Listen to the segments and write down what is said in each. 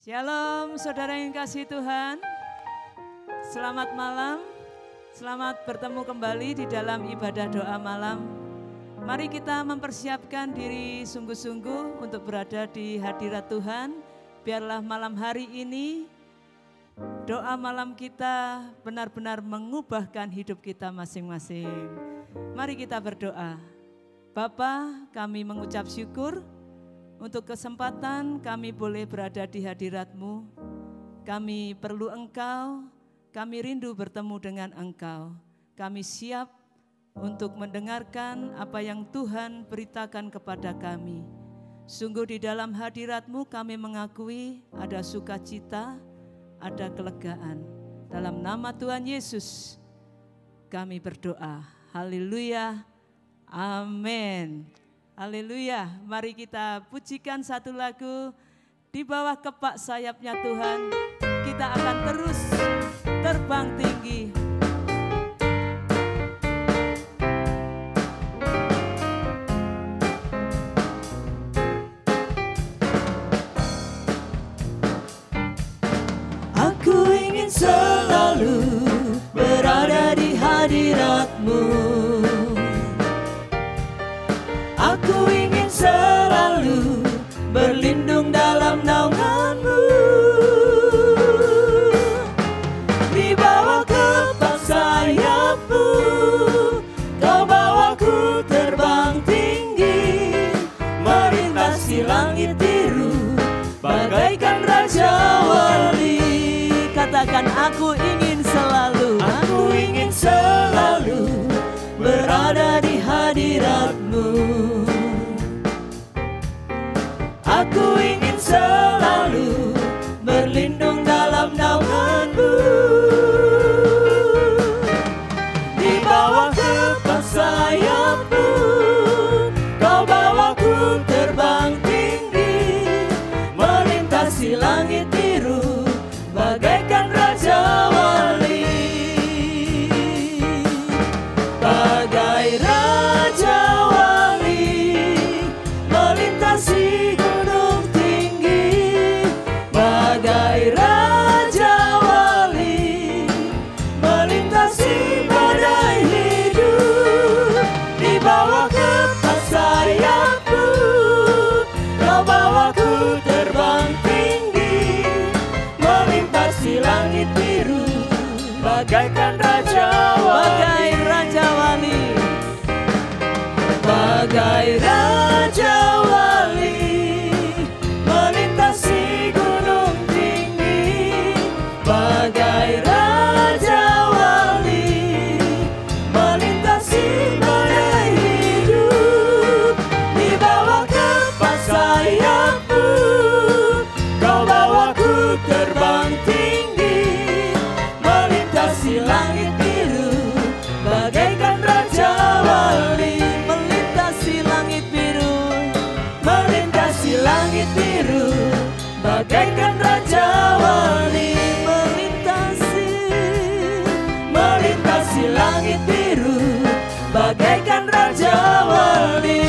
Shalom saudara yang kasih Tuhan, selamat malam, selamat bertemu kembali di dalam ibadah doa malam. Mari kita mempersiapkan diri sungguh-sungguh untuk berada di hadirat Tuhan. Biarlah malam hari ini doa malam kita benar-benar mengubahkan hidup kita masing-masing. Mari kita berdoa. Bapa, kami mengucap syukur untuk kesempatan kami boleh berada di hadirat-Mu. Kami perlu Engkau, kami rindu bertemu dengan Engkau. Kami siap untuk mendengarkan apa yang Tuhan beritakan kepada kami. Sungguh di dalam hadirat-Mu kami mengakui ada sukacita, ada kelegaan. Dalam nama Tuhan Yesus kami berdoa. Haleluya, amin. Haleluya, mari kita pujikan satu lagu di bawah kepak sayapnya Tuhan. Kita akan terus terbang tinggi. Aku ingin selalu berada di hadirat-Mu. Aku ingin selalu berlindung dalam naungan-Mu. Di bawah kepak sayap-Mu, Kau bawaku terbang tinggi, melintasi langit biru, bagaikan Raja Wali. Katakan, aku ingin selalu berada di hadirat-Mu. Aku ingin selalu berlindung dalam naungan-Mu. Di bawah kepak sayap-Mu, Kau bawaku terbang tinggi, melintasi langit biru, bagaikan Raja Wali. Bagai Raja Wali, melintasi gunung tinggi. Bagai Raja Wali, melintasi badai hidup. Di bawah kepak sayap-Mu, Kau bawaku terbang tinggi, melintasi langit biru, bagaikan Raja Wali. Bagai Raja Wali, melintasi gunung tinggi. Bagai Raja Wali, melintasi badai hidup. Di bawah kepak sayap-Mu, Kau bawaku terbang tinggi, melintasi langit biru, bagaikan Raja Wali. Langit biru, bagaikan Raja Wali. Melintasi langit biru, bagaikan Raja Wali.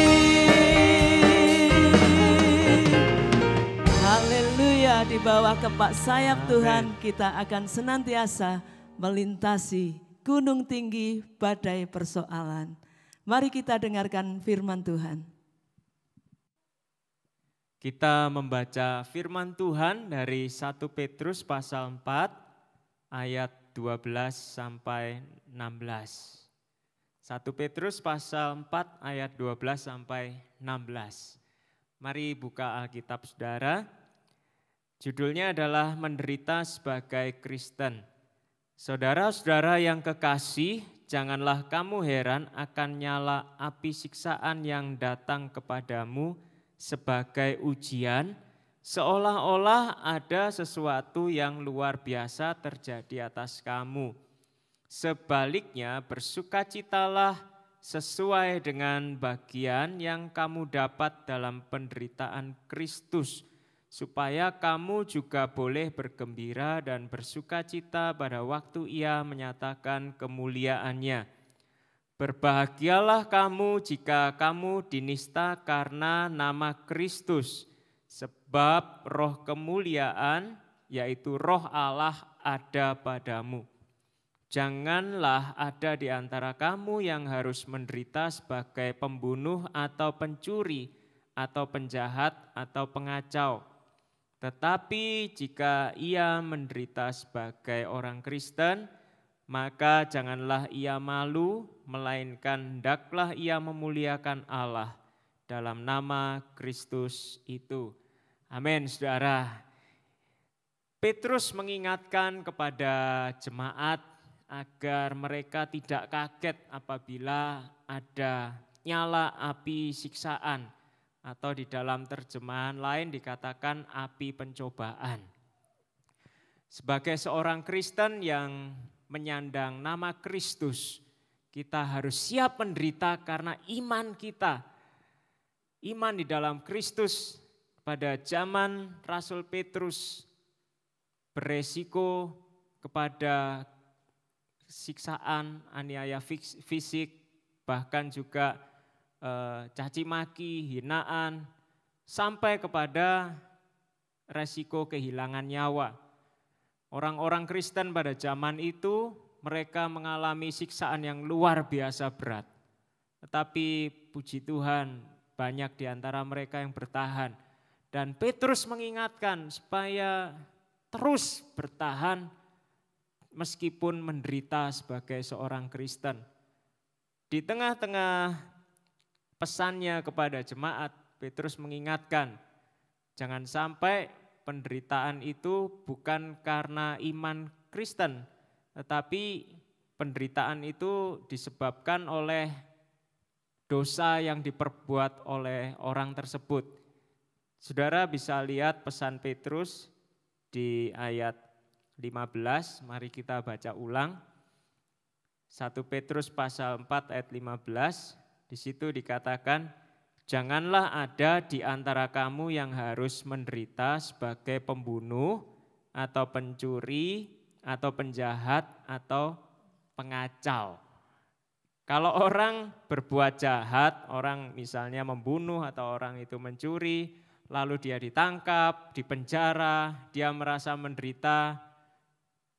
Haleluya, di bawah kepak sayap Tuhan kita akan senantiasa melintasi gunung tinggi, badai persoalan. Mari kita dengarkan firman Tuhan. Kita membaca firman Tuhan dari 1 Petrus pasal 4 ayat 12 sampai 16. 1 Petrus pasal 4 ayat 12 sampai 16. Mari buka Alkitab saudara. Judulnya adalah menderita sebagai Kristen. Saudara-saudara yang kekasih, janganlah kamu heran akan nyala api siksaan yang datang kepadamu sebagai ujian, seolah-olah ada sesuatu yang luar biasa terjadi atas kamu. Sebaliknya bersukacitalah sesuai dengan bagian yang kamu dapat dalam penderitaan Kristus, supaya kamu juga boleh bergembira dan bersukacita pada waktu Ia menyatakan kemuliaannya. Berbahagialah kamu jika kamu dinista karena nama Kristus, sebab roh kemuliaan, yaitu roh Allah ada padamu. Janganlah ada di antara kamu yang harus menderita sebagai pembunuh atau pencuri atau penjahat atau pengacau. Tetapi jika ia menderita sebagai orang Kristen, maka janganlah ia malu, melainkan hendaklah ia memuliakan Allah dalam nama Kristus itu. Amin, saudara. Petrus mengingatkan kepada jemaat agar mereka tidak kaget apabila ada nyala api siksaan, atau di dalam terjemahan lain dikatakan api pencobaan. Sebagai seorang Kristen yang menyandang nama Kristus, kita harus siap menderita karena iman kita. Iman di dalam Kristus pada zaman Rasul Petrus beresiko kepada siksaan, aniaya fisik, bahkan juga caci maki, hinaan, sampai kepada resiko kehilangan nyawa. Orang-orang Kristen pada zaman itu mereka mengalami siksaan yang luar biasa berat. Tetapi puji Tuhan banyak di antara mereka yang bertahan. Dan Petrus mengingatkan supaya terus bertahan meskipun menderita sebagai seorang Kristen. Di tengah-tengah pesannya kepada jemaat, Petrus mengingatkan, jangan sampai penderitaan itu bukan karena iman Kristen, tetapi penderitaan itu disebabkan oleh dosa yang diperbuat oleh orang tersebut. Saudara bisa lihat pesan Petrus di ayat 15, mari kita baca ulang. 1 Petrus pasal 4 ayat 15, di situ dikatakan, janganlah ada di antara kamu yang harus menderita sebagai pembunuh atau pencuri atau penjahat atau pengacau. Kalau orang berbuat jahat, orang misalnya membunuh atau orang itu mencuri, lalu dia ditangkap, dipenjara, dia merasa menderita,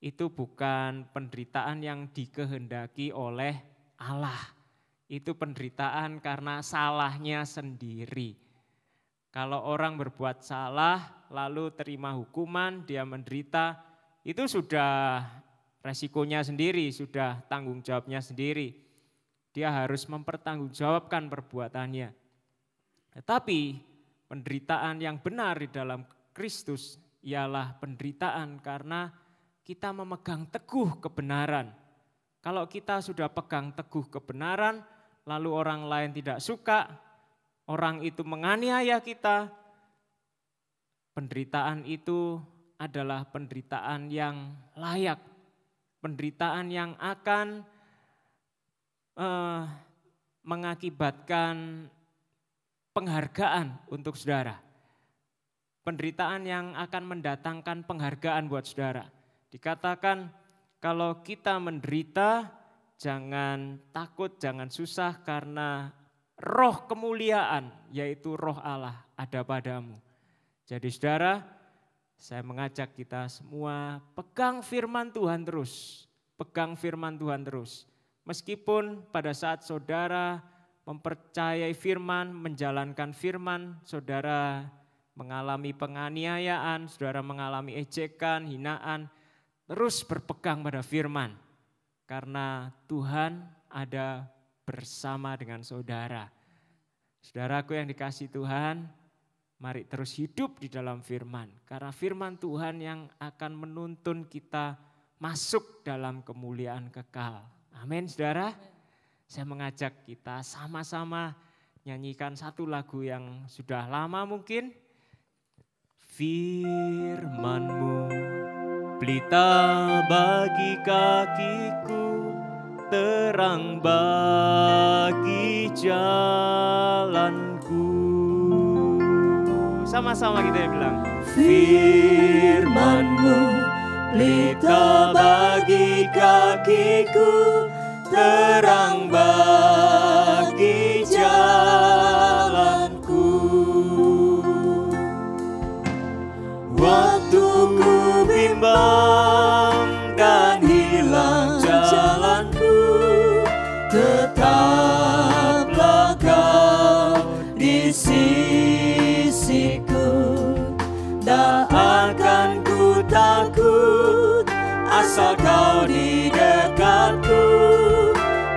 itu bukan penderitaan yang dikehendaki oleh Allah. Itu penderitaan karena salahnya sendiri. Kalau orang berbuat salah, lalu terima hukuman, dia menderita, itu sudah resikonya sendiri, sudah tanggung jawabnya sendiri. Dia harus mempertanggungjawabkan perbuatannya. Tetapi penderitaan yang benar di dalam Kristus ialah penderitaan karena kita memegang teguh kebenaran. Kalau kita sudah pegang teguh kebenaran, lalu orang lain tidak suka, orang itu menganiaya kita, penderitaan itu adalah penderitaan yang layak, penderitaan yang akan mengakibatkan penghargaan untuk saudara. Penderitaan yang akan mendatangkan penghargaan buat saudara. Dikatakan kalau kita menderita jangan takut, jangan susah karena roh kemuliaan yaitu roh Allah ada padamu. Jadi saudara, saya mengajak kita semua pegang firman Tuhan terus. Pegang firman Tuhan terus. Meskipun pada saat saudara mempercayai firman, menjalankan firman, saudara mengalami penganiayaan, saudara mengalami ejekan, hinaan, terus berpegang pada firman. Karena Tuhan ada bersama dengan saudara. Saudaraku yang dikasihi Tuhan, mari terus hidup di dalam firman. Karena firman Tuhan yang akan menuntun kita masuk dalam kemuliaan kekal. Amin saudara. Saya mengajak kita sama-sama nyanyikan satu lagu yang sudah lama mungkin. Firman-Mu pelita bagi kakiku, terang bagi jalanku. Sama-sama kita bilang. Firman-Mu pelita bagi kakiku, terang bagi jalanku. asal kau di dekatku,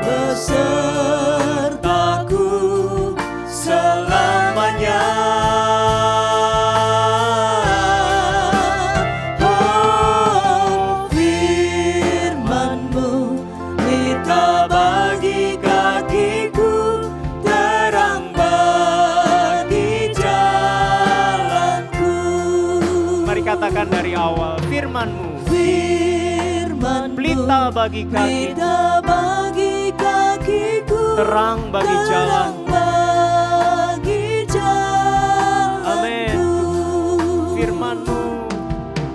besertaku selamanya. Oh, firman-Mu pelita bagi kakiku, terang bagi jalanku. Mari katakan dari awal, firman-Mu Pelita bagi kakiku, terang bagi jalan. Amin. Firman-Mu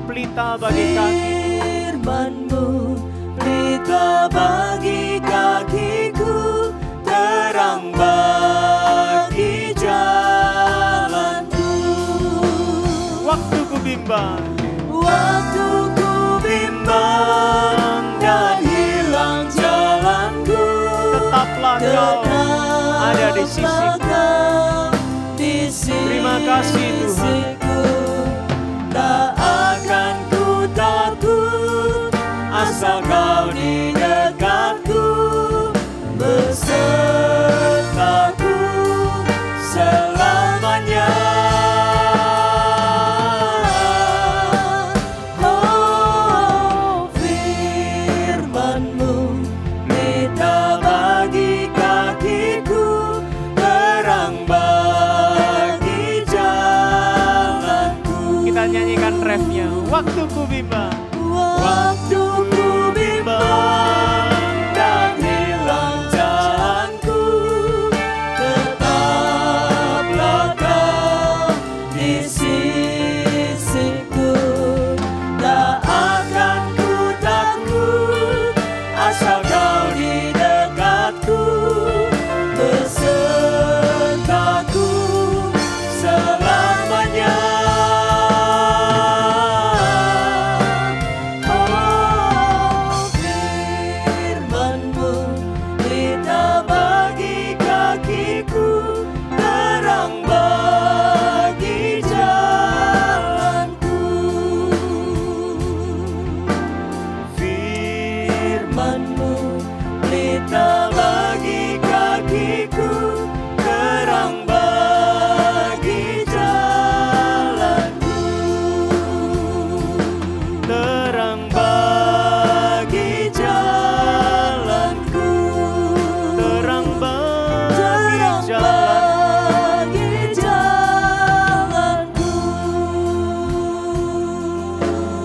pelita bagi kakiku, Firman-Mu pelita bagi kakiku, terang bagi jalanku. waktu ku bimbang, Waktu ku bimbang dan hilang jalanku, tetaplah kau ada di sisiku. Terima kasih Tuhan. Tak akan ku takut, asal kau di dekatku, besertaku selamanya. Oh, firman-Mu pelita bagi kakiku, terang bagi jalanku. Kita nyanyikan refnya. Waktu ku bimbang, Waktu ku bimbang dan hilang jalanku, tetaplah kau di sisiku. Tak akan ku takut, asal kau di dekatku, besertaku selamanya.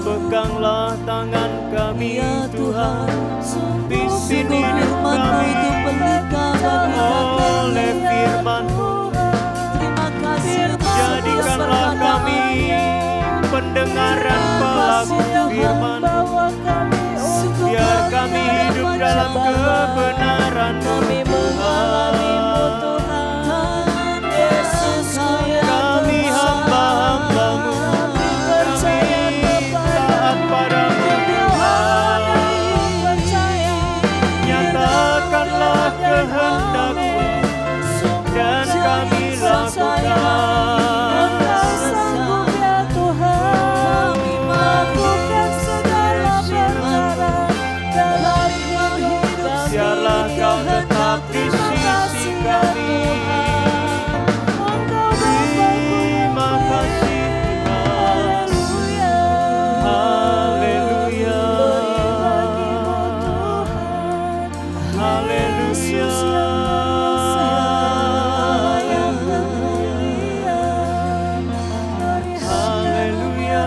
Peganglah tangan kami Ya Tuhan, Tuhan, di sini firman-Mu itu pelita bagi oleh kami. firman-Mu. Terima kasih Jadikanlah kami pendengaran pelaku firman-Mu. Biar kami hidup dalam kebenaran-Mu Tuhan. Yesus, Kami hamba-hamba-Mu, kami taat padamu Tuhan. Nyatakanlah kehendak-Mu dan kami lakukan. Biarlah kau tetap di sisi kami. Terima kasih Tuhan. Haleluya. Haleluya. Haleluya.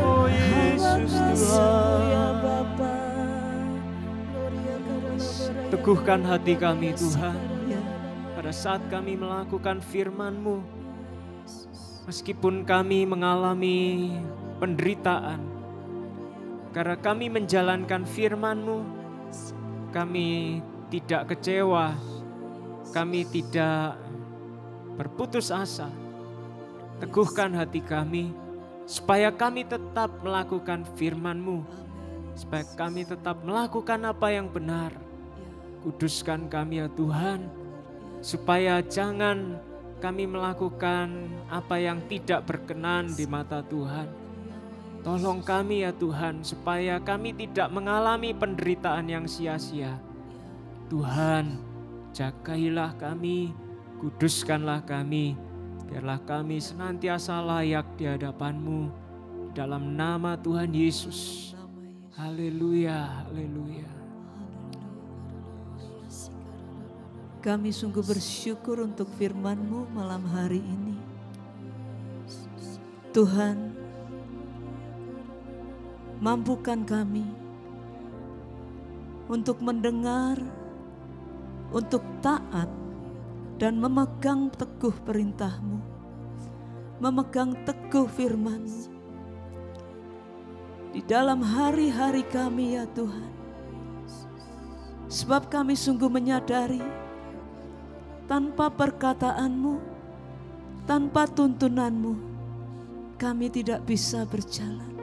Oh Yesus Tuhan. Teguhkan hati kami Tuhan. Pada saat kami melakukan firman-Mu, meskipun kami mengalami penderitaan, karena kami menjalankan firman-Mu, kami tidak kecewa, kami tidak berputus asa. Teguhkan hati kami, supaya kami tetap melakukan firman-Mu, supaya kami tetap melakukan apa yang benar. Kuduskan kami ya Tuhan, supaya jangan kami melakukan apa yang tidak berkenan di mata Tuhan. Tolong kami ya Tuhan, supaya kami tidak mengalami penderitaan yang sia-sia. Tuhan, jagailah kami, kuduskanlah kami, biarlah kami senantiasa layak di hadapan-Mu. Dalam nama Tuhan Yesus. Haleluya, haleluya. Kami sungguh bersyukur untuk firman-Mu malam hari ini. Tuhan, mampukan kami untuk mendengar, untuk taat, dan memegang teguh perintah-Mu, memegang teguh firman-Mu di dalam hari-hari kami ya Tuhan. Sebab kami sungguh menyadari tanpa perkataan-Mu, tanpa tuntunan-Mu, kami tidak bisa berjalan.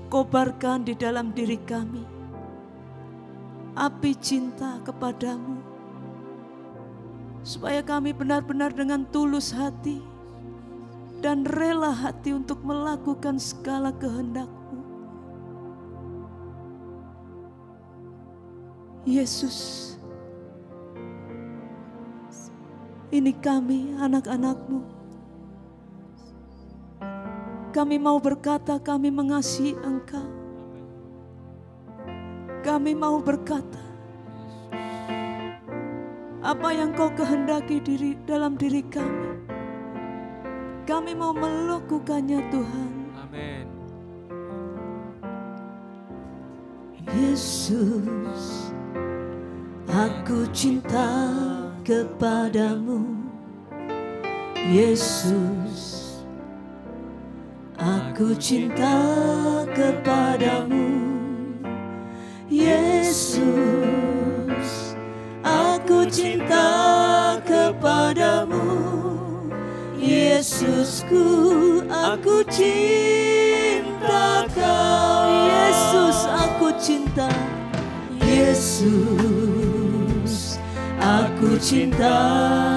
Kobarkan di dalam diri kami api cinta kepadamu, supaya kami benar-benar dengan tulus hati dan rela hati untuk melakukan segala kehendak-Mu. Yesus, ini kami anak-anak-Mu. Kami mau berkata kami mengasihi Engkau. Kami mau berkata apa yang Kau kehendaki dalam diri kami. Kami mau melakukannya Tuhan. Amin. Yesus, aku cinta kepadamu. Yesus, aku cinta kepadamu. Yesus, aku cinta kepadamu. Yesusku, aku cinta Kau. Yesus, aku cinta. Yesus, aku cinta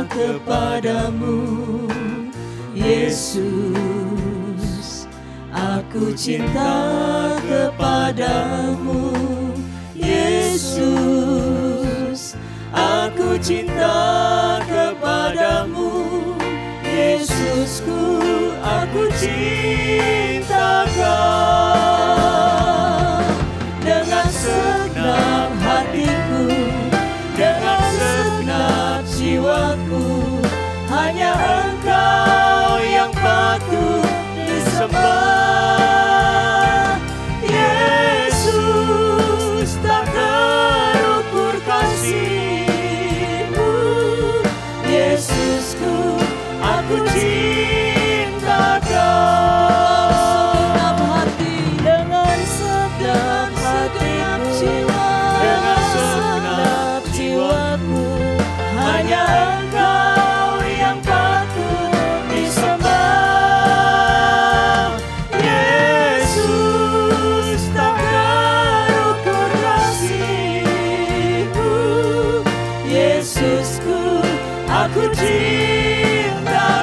kepadamu. Yesus, aku cinta kepadamu. Yesus, aku cinta kepadamu. Yesusku, aku cinta Kau. Dengan segenap hatiku, dengan segenap jiwaku, hanya Engkau yang patut disembah. Yesus, tak terukur kasih-Mu. Yesusku, aku cinta Kau. Dengan segenap hatiku, dengan segenap jiwaku, hanya Engkau yang patut disembah. Yesus, tak terukur kasih-Mu. Yesusku, aku cinta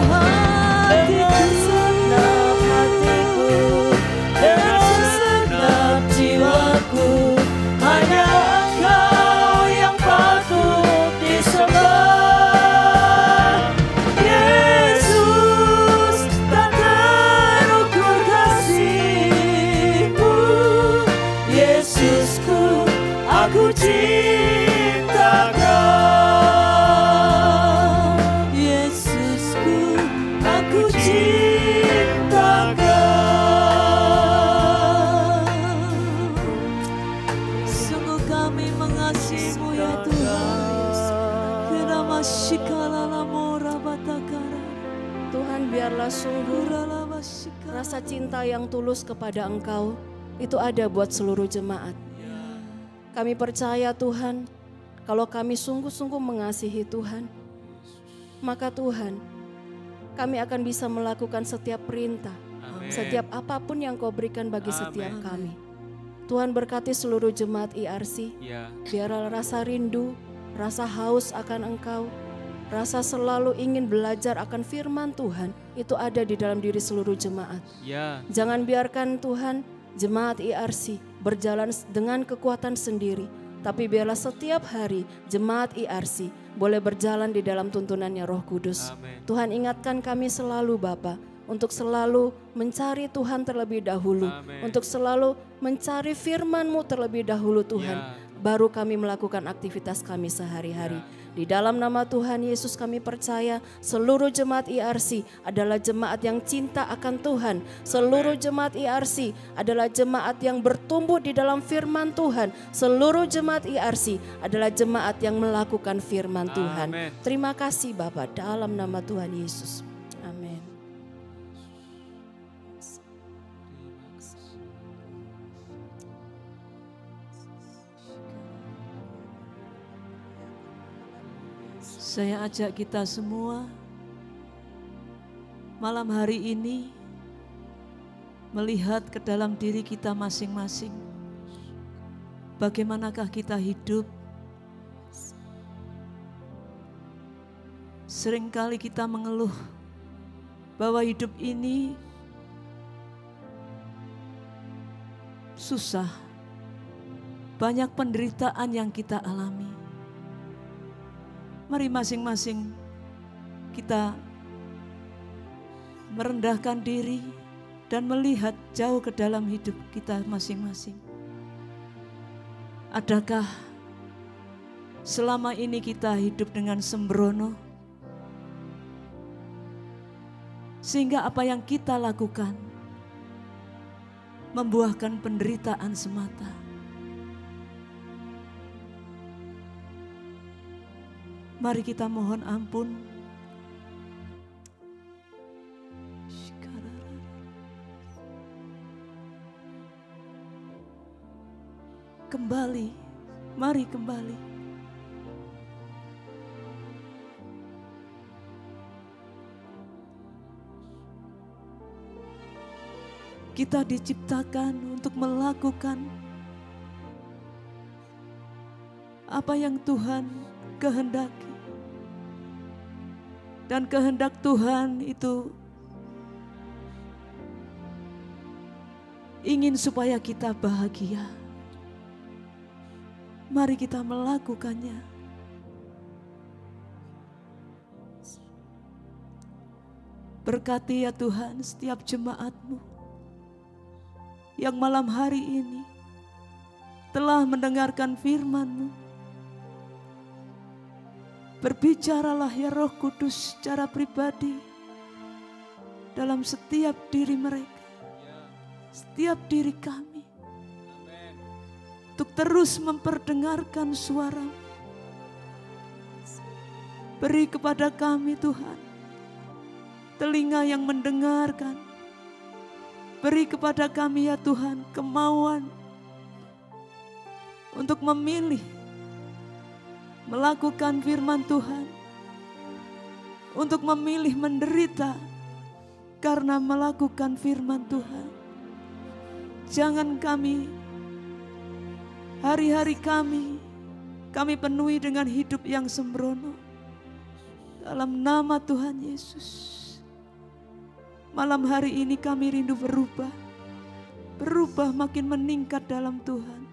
Kau. Dengan segenap hatiku, dengan segenap jiwaku, hanya Engkau yang patut disembah. Yesus, tak terukur kasih-Mu. Yesusku, aku cinta Kau. Yesusku, aku cinta Kau. Sungguh kami mengasihi-Mu ya Tuhan. Kirama shikalala mora batakara. Tuhan, biarlah sungguh Uralama shikala. rasa cinta yang tulus kepada Engkau itu ada buat seluruh jemaat. Kami percaya Tuhan, kalau kami sungguh-sungguh mengasihi Tuhan, maka Tuhan, kami akan bisa melakukan setiap perintah, Amin. setiap apapun yang Kau berikan bagi Amin. setiap kami. Tuhan berkati seluruh jemaat IRC, Ya, biarlah rasa rindu, rasa haus akan Engkau, rasa selalu ingin belajar akan firman Tuhan, itu ada di dalam diri seluruh jemaat. Ya. Jangan biarkan Tuhan jemaat IRC berjalan dengan kekuatan sendiri, tapi biarlah setiap hari jemaat IRC boleh berjalan di dalam tuntunannya Roh Kudus. Amen. Tuhan ingatkan kami selalu Bapa, untuk selalu mencari Tuhan terlebih dahulu, Amen. untuk selalu mencari firman-Mu terlebih dahulu Tuhan, baru kami melakukan aktivitas kami sehari-hari. Di dalam nama Tuhan Yesus kami percaya seluruh jemaat IRC adalah jemaat yang cinta akan Tuhan. Seluruh jemaat IRC adalah jemaat yang bertumbuh di dalam firman Tuhan. Seluruh jemaat IRC adalah jemaat yang melakukan firman Tuhan. Amen. Terima kasih Bapa, dalam nama Tuhan Yesus. Amin. Saya ajak kita semua malam hari ini melihat ke dalam diri kita masing-masing. Bagaimanakah kita hidup? Seringkali kita mengeluh bahwa hidup ini susah. Banyak penderitaan yang kita alami. Mari masing-masing kita merendahkan diri dan melihat jauh ke dalam hidup kita masing-masing. Adakah selama ini kita hidup dengan sembrono? Sehingga apa yang kita lakukan membuahkan penderitaan semata. Mari kita mohon ampun. Kembali, mari kembali. Kita diciptakan untuk melakukan apa yang Tuhan kehendaki. Dan kehendak Tuhan itu ingin supaya kita bahagia. Mari kita melakukannya. Berkati ya Tuhan setiap jemaat-Mu yang malam hari ini telah mendengarkan firman-Mu. Berbicaralah ya Roh Kudus secara pribadi dalam setiap diri mereka, setiap diri kami. Untuk terus memperdengarkan suara. Beri kepada kami Tuhan telinga yang mendengarkan. Beri kepada kami ya Tuhan kemauan untuk memilih melakukan firman Tuhan, untuk memilih menderita karena melakukan firman Tuhan. Jangan kami, hari-hari kami penuhi dengan hidup yang sembrono. Dalam nama Tuhan Yesus, malam hari ini kami rindu berubah makin meningkat dalam Tuhan.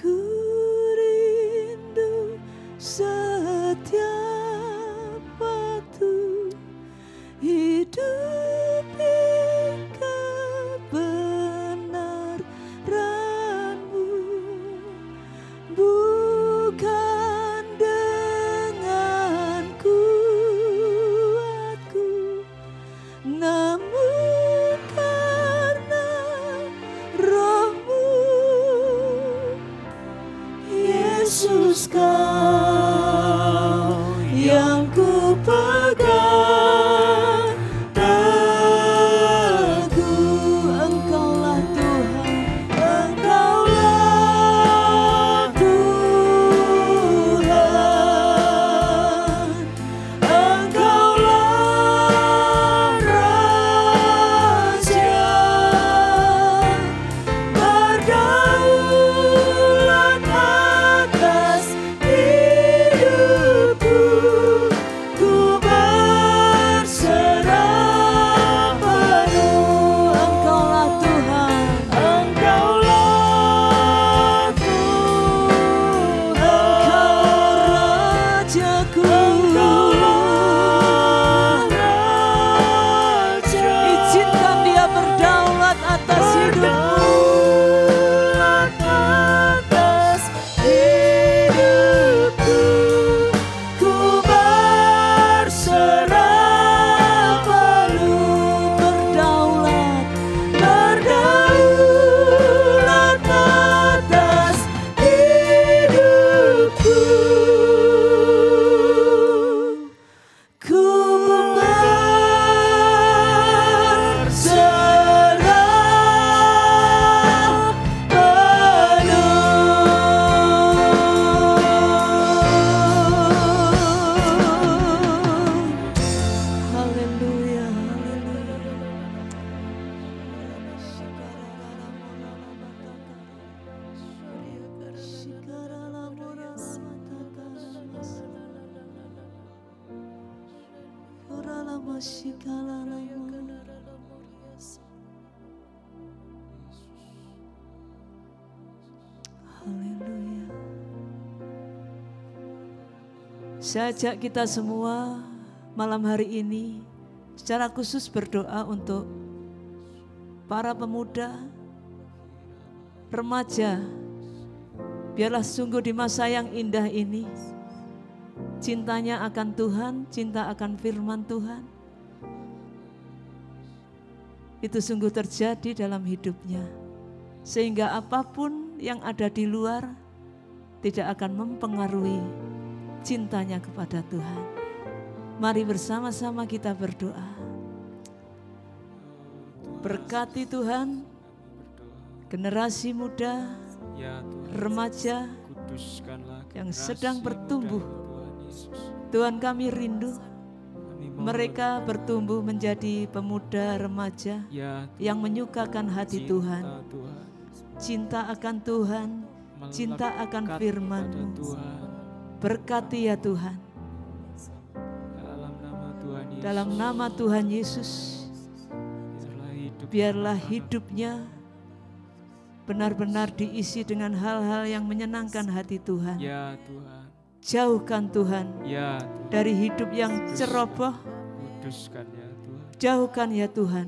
Ku rindu setiap waktu hidup Haleluya. Saya ajak kita semua malam hari ini secara khusus berdoa untuk para pemuda, remaja. Biarlah sungguh di masa yang indah ini, cintanya akan Tuhan, cinta akan firman Tuhan, itu sungguh terjadi dalam hidupnya. Sehingga apapun yang ada di luar tidak akan mempengaruhi cintanya kepada Tuhan. Mari bersama-sama kita berdoa. Berkati Tuhan generasi muda, remaja yang sedang bertumbuh. Tuhan, kami rindu mereka bertumbuh menjadi pemuda remaja yang menyukakan hati Tuhan. Cinta akan Tuhan, cinta akan firman-Mu. Berkati ya Tuhan. Dalam nama Tuhan Yesus, biarlah hidupnya benar-benar diisi dengan hal-hal yang menyenangkan hati Tuhan. Ya Tuhan. Jauhkan Tuhan Ya dari hidup yang ceroboh. Kuduskan ya Tuhan. Jauhkan ya Tuhan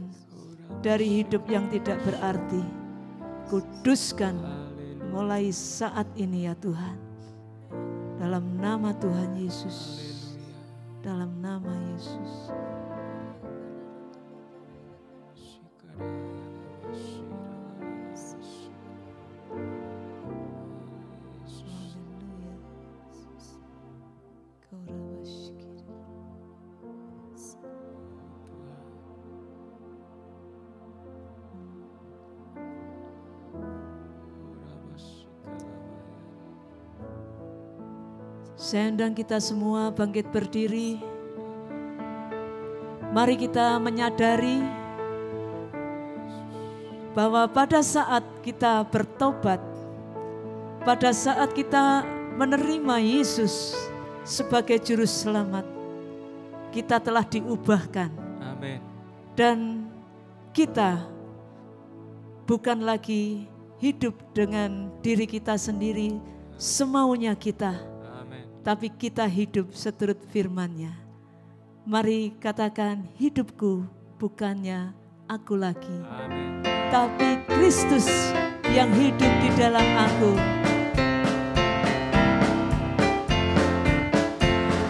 dari hidup yang tidak berarti. Kuduskan mulai saat ini ya Tuhan. Dalam nama Tuhan Yesus. Dalam nama Yesus. Saya undang kita semua bangkit berdiri. Mari kita menyadari bahwa pada saat kita bertobat, pada saat kita menerima Yesus sebagai juru selamat, kita telah diubahkan. Amin. Dan kita bukan lagi hidup dengan diri kita sendiri, semaunya kita. Tapi kita hidup seturut firman-Nya. Mari katakan, hidupku bukannya aku lagi. Amin. Tapi Kristus yang hidup di dalam aku.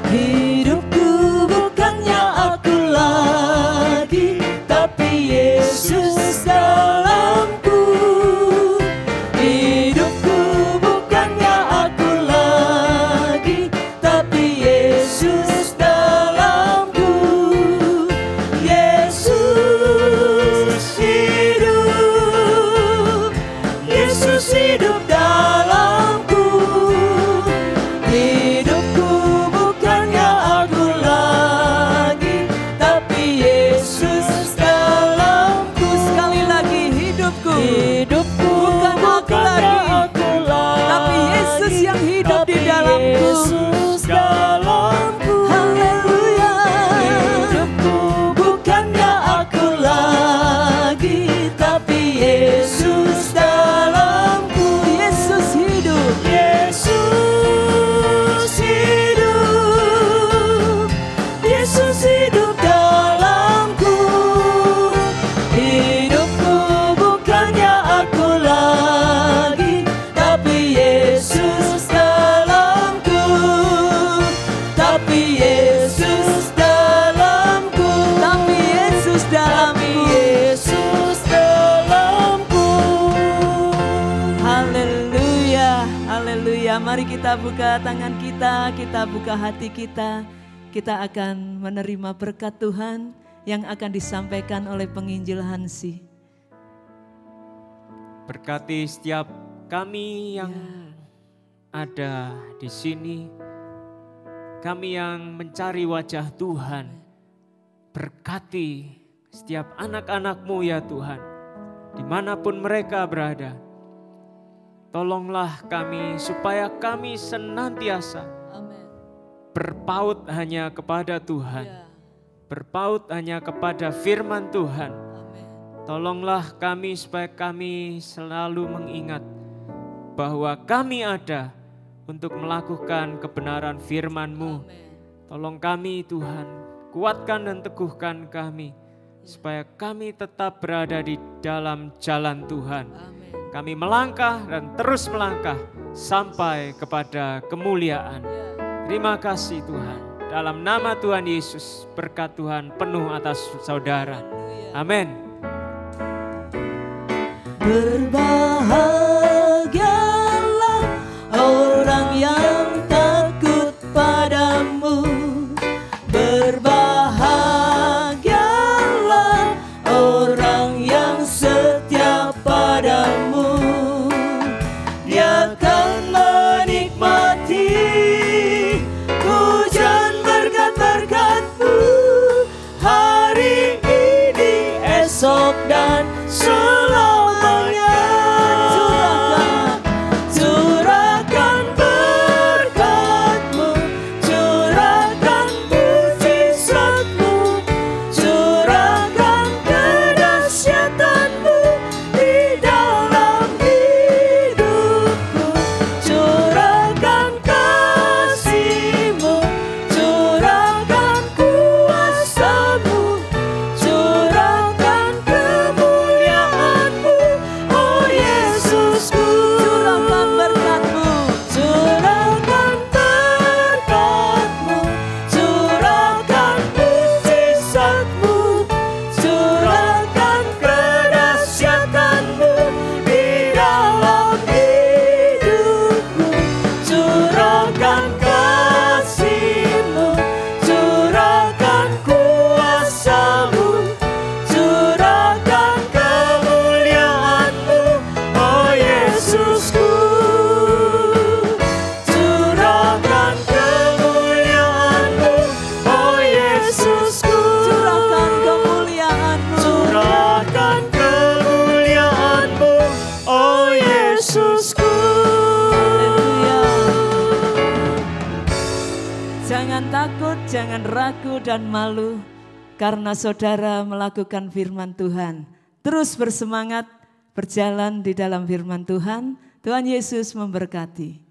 Hidupku bukannya aku lagi, tapi Yesus dalamku. Hidupku bukannya aku lagi, tapi Yesus dalamku. Yesus hidup, Yesus hidup dalamku. Hidupku bukannya aku lagi, tapi Yesus dalamku. Sekali lagi, hidupku bukan aku lagi, tapi Yesus yang hidup di dalamku. Haleluya. Hidupku bukannya aku lagi, tapi Yesus dalamku. Yesus hidup, Yesus hidup, Yesus hidup dalamku. Hidupku bukannya aku lagi, tapi Yesus dalamku. Tapi Yesus dalamku. Tapi Yesus dalamku. Yesus dalamku. Haleluya, haleluya. Mari kita buka tangan kita buka hati kita. Kita akan menerima berkat Tuhan yang akan disampaikan oleh penginjil Hansi. Berkati setiap kami yang ada di sini, kami yang mencari wajah Tuhan. Berkati setiap anak-anak-Mu ya Tuhan, dimanapun mereka berada. Tolonglah kami supaya kami senantiasa berpaut hanya kepada Tuhan. berpaut hanya kepada firman Tuhan. Tolonglah kami supaya kami selalu mengingat bahwa kami ada untuk melakukan kebenaran firman-Mu. Tolong kami Tuhan, kuatkan dan teguhkan kami supaya kami tetap berada di dalam jalan Tuhan. Kami melangkah dan terus melangkah sampai kepada kemuliaan. Terima kasih Tuhan. Dalam nama Tuhan Yesus, berkat Tuhan penuh atas saudara. Amin. Berbahagialah orang yang takut padamu. Berbahagialah orang yang setia padamu. Dia akan menikmati hujan berkat-berkat-Mu hari ini, esok dan selamanya. Curahkan berkat-Mu, curahkan mujizat-Mu, curahkan kedahsyatan-Mu di dalam hidupku. Curahkan kasih-Mu, curahkan kuasa-Mu, curahkan kemuliaan-Mu, oh Yesusku. Curahkan berkat-Mu, curahkan berkat-Mu, curahkan mujizat-Mu, curahkan kedahsyatan-Mu di dalam hidupku. Curahkan kasih-Mu, curahkan kuasa-Mu, curahkan kemuliaan-Mu, oh Yesusku. Curahkan kemuliaan-Mu, oh Yesusku. Curahkan kemuliaan-Mu, curahkan kemuliaan-Mu, oh Yesusku. Haleluya. Jangan takut, jangan ragu dan malu karena saudara melakukan firman Tuhan. Terus bersemangat berjalan di dalam firman Tuhan. Tuhan Yesus memberkati.